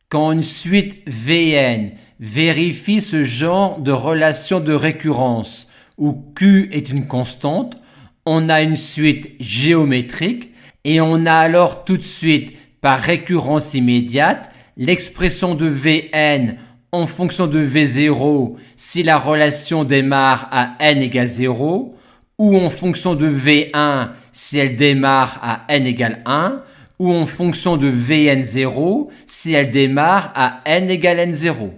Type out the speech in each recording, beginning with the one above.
Quand une suite Vn vérifie ce genre de relation de récurrence où Q est une constante, on a une suite géométrique et on a alors tout de suite, par récurrence immédiate, l'expression de Vn en fonction de V0 si la relation démarre à n égale 0 ou en fonction de V1 si elle démarre à n égale 1 ou en fonction de Vn0 si elle démarre à n égale n0.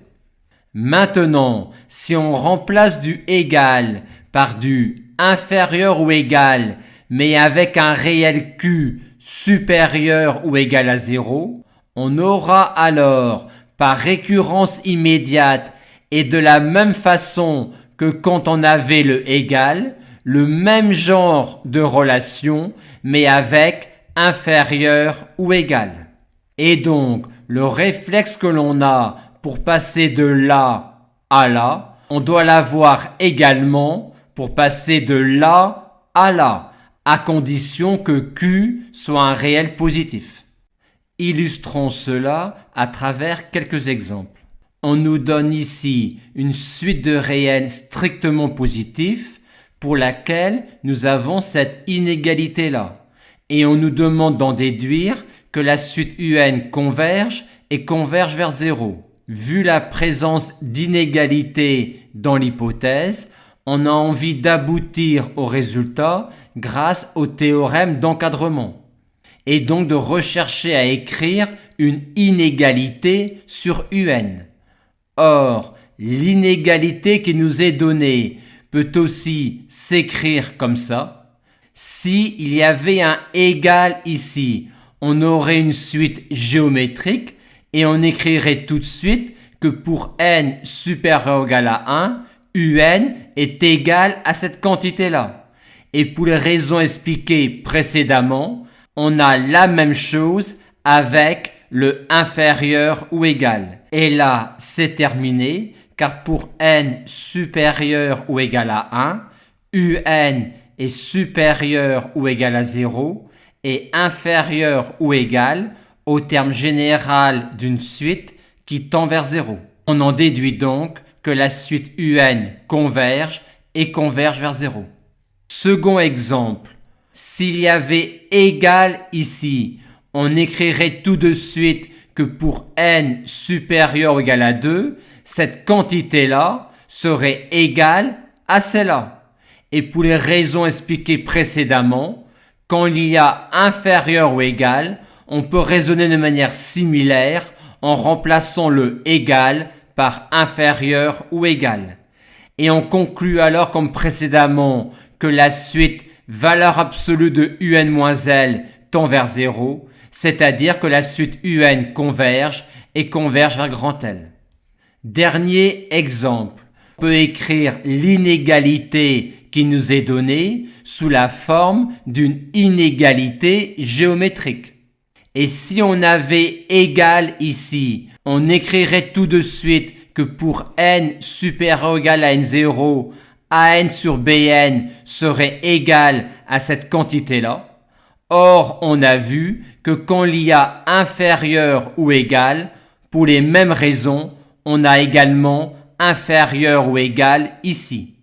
Maintenant, si on remplace du égal par du inférieur ou égal, mais avec un réel Q supérieur ou égal à 0, on aura alors, par récurrence immédiate et de la même façon que quand on avait le égal, le même genre de relation, mais avec inférieur ou égal. Et donc, le réflexe que l'on a pour passer de là à là, on doit l'avoir également pour passer de là à là, à condition que Q soit un réel positif. Illustrons cela à travers quelques exemples. On nous donne ici une suite de réels strictement positifs pour laquelle nous avons cette inégalité-là. Et on nous demande d'en déduire que la suite UN converge et converge vers 0. Vu la présence d'inégalité dans l'hypothèse, on a envie d'aboutir au résultat grâce au théorème d'encadrement et donc de rechercher à écrire une inégalité sur UN. Or, l'inégalité qui nous est donnée peut aussi s'écrire comme ça. S'il y avait un égal ici, on aurait une suite géométrique et on écrirait tout de suite que pour n supérieur ou égal à 1, UN est égal à cette quantité-là. Et pour les raisons expliquées précédemment, on a la même chose avec le inférieur ou égal. Et là, c'est terminé, car pour n supérieur ou égal à 1, UN est supérieur ou égal à 0 et inférieur ou égal au terme général d'une suite qui tend vers 0. On en déduit donc que la suite UN converge et converge vers 0. Second exemple, s'il y avait égal ici, on écrirait tout de suite que pour n supérieur ou égal à 2, cette quantité-là serait égale à celle-là. Et pour les raisons expliquées précédemment, quand il y a inférieur ou égal, on peut raisonner de manière similaire en remplaçant le égal par inférieur ou égal. Et on conclut alors comme précédemment que la suite valeur absolue de UN-L tend vers 0, c'est-à-dire que la suite UN converge et converge vers grand L. Dernier exemple, on peut écrire l'inégalité qui nous est donnée sous la forme d'une inégalité géométrique. Et si on avait égal ici, on écrirait tout de suite que pour n supérieur ou égal à n0, an sur bn serait égal à cette quantité-là. Or, on a vu que quand il y a inférieur ou égal, pour les mêmes raisons, on a également inférieur ou égal ici.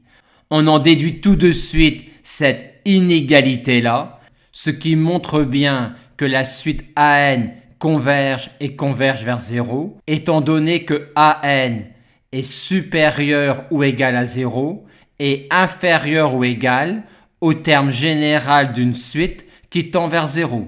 On en déduit tout de suite cette inégalité-là, ce qui montre bien que la suite AN converge et converge vers 0, étant donné que AN est supérieur ou égal à 0 et inférieur ou égal au terme général d'une suite qui tend vers 0.